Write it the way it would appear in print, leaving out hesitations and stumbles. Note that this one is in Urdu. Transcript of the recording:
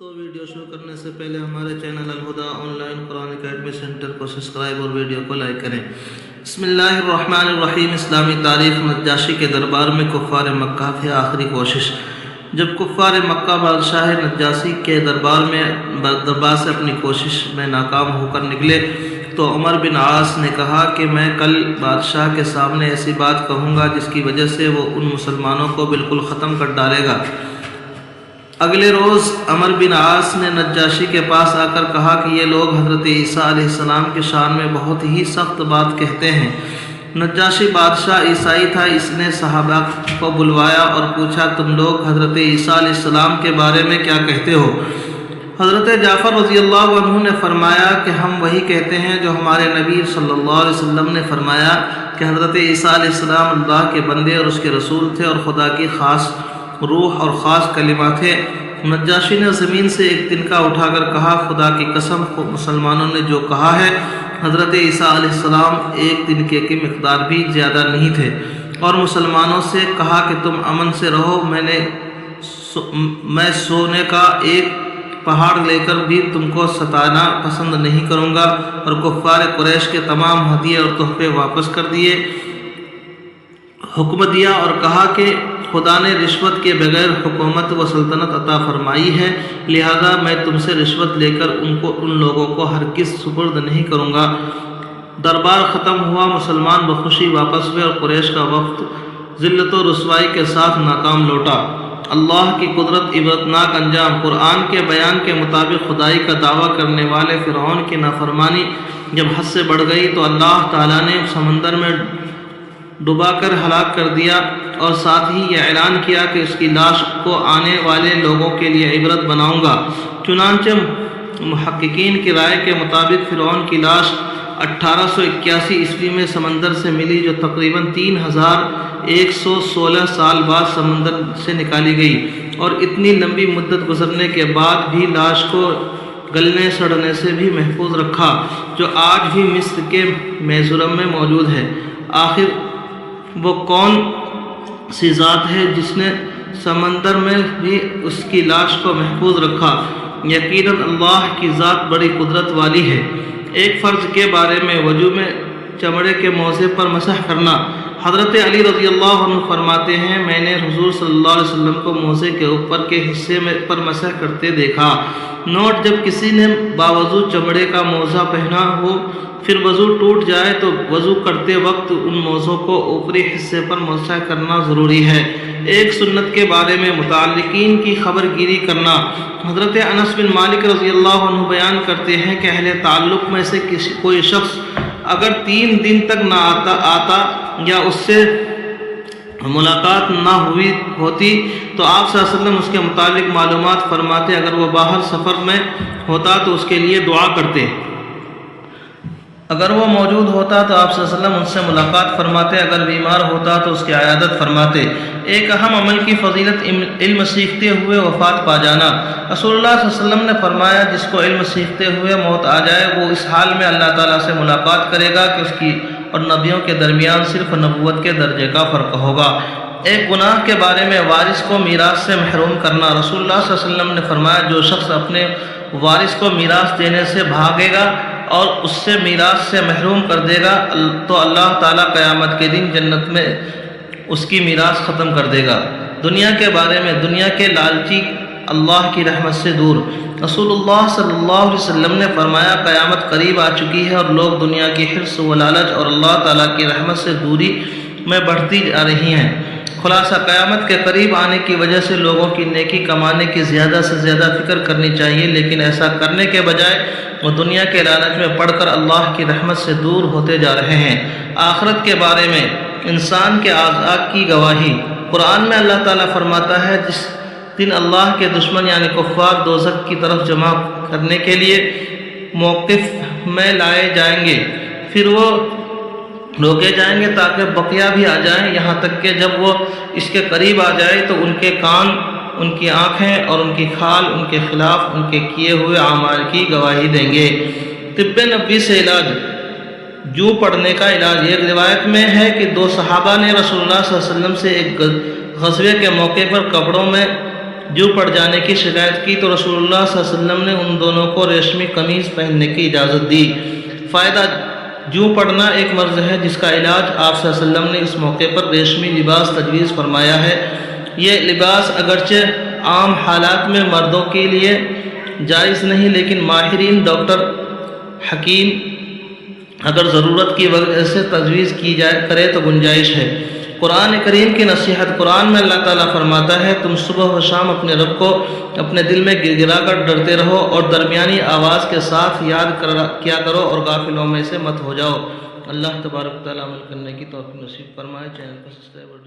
تو ویڈیو شروع کرنے سے پہلے ہمارے channel Al-Huda online Quran academy centre کو سبسکرائب اور ویڈیو کو لائک کریں۔ بسم اللہ الرحمن الرحیم۔ اسلامی تاریخ نجاشی کے دربار میں کفار مکہ کی آخری کوشش۔ جب کفار مکہ بادشاہ نجاشی کے دربار سے اپنی کوشش میں ناکام ہو کر نکلے تو عمر بن عاص نے کہا کہ میں کل بادشاہ کے سامنے ایسی بات کہوں گا جس کی وجہ سے وہ ان مسلمانوں کو بالکل ختم کر ڈالے گا۔ اگلے روز عمر بن عاص نے نجاشی کے پاس آ کر کہا کہ یہ لوگ حضرت عیسیٰ علیہ السلام کے شان میں بہت ہی سخت بات کہتے ہیں۔ نجاشی بادشاہ عیسائی تھا، اس نے صحابہ کو بلوایا اور پوچھا تم لوگ حضرت عیسیٰ علیہ السلام کے بارے میں کیا کہتے ہو؟ حضرت جعفر رضی اللہ عنہ نے فرمایا کہ ہم وہی کہتے ہیں جو ہمارے نبی صلی اللہ علیہ وسلم نے فرمایا کہ حضرت عیسیٰ علیہ السلام اللہ کے بندے اور اس کے رسول تھے اور خدا کی خاص روح اور خاص کلمات تھے۔ نجاشی نے زمین سے ایک تنکا اٹھا کر کہا خدا کی قسم مسلمانوں نے جو کہا ہے حضرت عیسیٰ علیہ السلام ایک تنکے کی مقدار بھی زیادہ نہیں تھے، اور مسلمانوں سے کہا کہ تم امن سے رہو، میں سونے کا ایک پہاڑ لے کر بھی تم کو ستانا پسند نہیں کروں گا، اور کفار قریش کے تمام ہدیے اور تحفے واپس کر دیے۔ حکم دیا اور کہا کہ خدا نے رشوت کے بغیر حکومت و سلطنت عطا فرمائی ہے، لہذا میں تم سے رشوت لے کر ان لوگوں کو ہرگز سپرد نہیں کروں گا۔ دربار ختم ہوا، مسلمان بخوشی واپس ہوئے اور قریش کا وفد ذلت و رسوائی کے ساتھ ناکام لوٹا۔ اللہ کی قدرت عبرتناک انجام۔ قرآن کے بیان کے مطابق خدائی کا دعویٰ کرنے والے فرعون کی نافرمانی جب حد سے بڑھ گئی تو اللہ تعالیٰ نے سمندر میں ڈبا کر ہلاک کر دیا، اور ساتھ ہی یہ اعلان کیا کہ اس کی لاش کو آنے والے لوگوں کے لیے عبرت بناؤں گا۔ چنانچہ محققین کی رائے کے مطابق فرعون کی لاش 1881 عیسوی میں سمندر سے ملی، جو تقریباً 3116 سال بعد سمندر سے نکالی گئی، اور اتنی لمبی مدت گزرنے کے بعد بھی لاش کو گلنے سڑنے سے بھی محفوظ رکھا، جو آج بھی مصر کے میزورم میں موجود ہے۔ آخر وہ کون سی ذات ہے جس نے سمندر میں بھی اس کی لاش کو محفوظ رکھا؟ یقیناً اللہ کی ذات بڑی قدرت والی ہے۔ ایک فرض کے بارے میں وضو میں چمڑے کے موزے پر مسح کرنا۔ حضرت علی رضی اللہ عنہ فرماتے ہیں میں نے حضور صلی اللہ علیہ وسلم کو موزے کے اوپر کے حصے پر مسح کرتے دیکھا۔ نوٹ: جب کسی نے باوضو چمڑے کا موزہ پہنا ہو پھر وضو ٹوٹ جائے تو وضو کرتے وقت ان موزوں کو اوپری حصے پر مسح کرنا ضروری ہے۔ ایک سنت کے بارے میں متعلقین کی خبر گیری کرنا۔ حضرت انس بن مالک رضی اللہ عنہ بیان کرتے ہیں کہ اہل تعلق میں سے کوئی شخص اگر 3 دن تک نہ آتا یا اس سے ملاقات نہ ہوئی ہوتی تو آپ صلی اللہ علیہ وسلم اس کے متعلق معلومات فرماتے، اگر وہ باہر سفر میں ہوتا تو اس کے لیے دعا کرتے، اگر وہ موجود ہوتا تو آپ صلی اللہ علیہ وسلم ان سے ملاقات فرماتے، اگر بیمار ہوتا تو اس کی عیادت فرماتے۔ ایک اہم عمل کی فضیلت علم سیکھتے ہوئے وفات پا جانا۔ رسول اللہ صلی اللہ علیہ وسلم نے فرمایا جس کو علم سیکھتے ہوئے موت آ جائے وہ اس حال میں اللہ تعالیٰ سے ملاقات کرے گا کہ اس کی اور نبیوں کے درمیان صرف نبوت کے درجے کا فرق ہوگا۔ ایک گناہ کے بارے میں وارث کو میراث سے محروم کرنا۔ رسول اللہ صلی اللہ علیہ وسلم نے فرمایا جو شخص اپنے وارث کو میراث دینے سے بھاگے گا اور اس سے میراث سے محروم کر دے گا تو اللہ تعالیٰ قیامت کے دن جنت میں اس کی میراث ختم کر دے گا۔ دنیا کے بارے میں دنیا کے لالچی اللہ کی رحمت سے دور۔ رسول اللہ صلی اللہ علیہ وسلم نے فرمایا قیامت قریب آ چکی ہے اور لوگ دنیا کی حرص و لالچ اور اللہ تعالیٰ کی رحمت سے دوری میں بڑھتی جا رہی ہیں۔ خلاصہ قیامت کے قریب آنے کی وجہ سے لوگوں کی نیکی کمانے کی زیادہ سے زیادہ فکر کرنی چاہیے، لیکن ایسا کرنے کے بجائے وہ دنیا کے لالچ میں پڑھ کر اللہ کی رحمت سے دور ہوتے جا رہے ہیں۔ آخرت کے بارے میں انسان کے اعضاء کی گواہی۔ قرآن میں اللہ تعالیٰ فرماتا ہے جس دن اللہ کے دشمن یعنی کفار دوزخ کی طرف جمع کرنے کے لیے موقف میں لائے جائیں گے، پھر وہ روکے جائیں گے تاکہ بقیہ بھی آ جائیں، یہاں تک کہ جب وہ اس کے قریب آ جائے تو ان کے کان، ان کی آنکھیں اور ان کی کھال ان کے خلاف ان کے کیے ہوئے اعمال کی گواہی دیں گے۔ طب نبوی سے علاج۔ جو پڑھنے کا علاج۔ ایک روایت میں ہے کہ 2 صحابہ نے رسول اللہ صلی اللہ علیہ وسلم سے ایک غزوے کے موقع پر کپڑوں میں جو پڑ جانے کی شکایت کی تو رسول اللہ صلی اللہ علیہ وسلم نے ان دونوں کو ریشمی قمیص پہننے کی اجازت دی۔ فائدہ: جو پڑھنا ایک مرض ہے جس کا علاج آپ صلی اللہ علیہ وسلم نے اس موقع پر ریشمی لباس تجویز فرمایا ہے۔ یہ لباس اگرچہ عام حالات میں مردوں کے لیے جائز نہیں، لیکن ماہرین ڈاکٹر حکیم اگر ضرورت کی وجہ سے تجویز کی کرے تو گنجائش ہے۔ قرآن کریم کی نصیحت: قرآن میں اللہ تعالیٰ فرماتا ہے تم صبح و شام اپنے رب کو اپنے دل میں گر گرا کر ڈرتے رہو اور درمیانی آواز کے ساتھ یاد کیا کرو اور غافلوں میں سے مت ہو جاؤ۔ اللہ تبارک و تعالیٰ عمل کرنے کی توفیق نصیب فرمائے۔ چینل کو سبسکرائب اور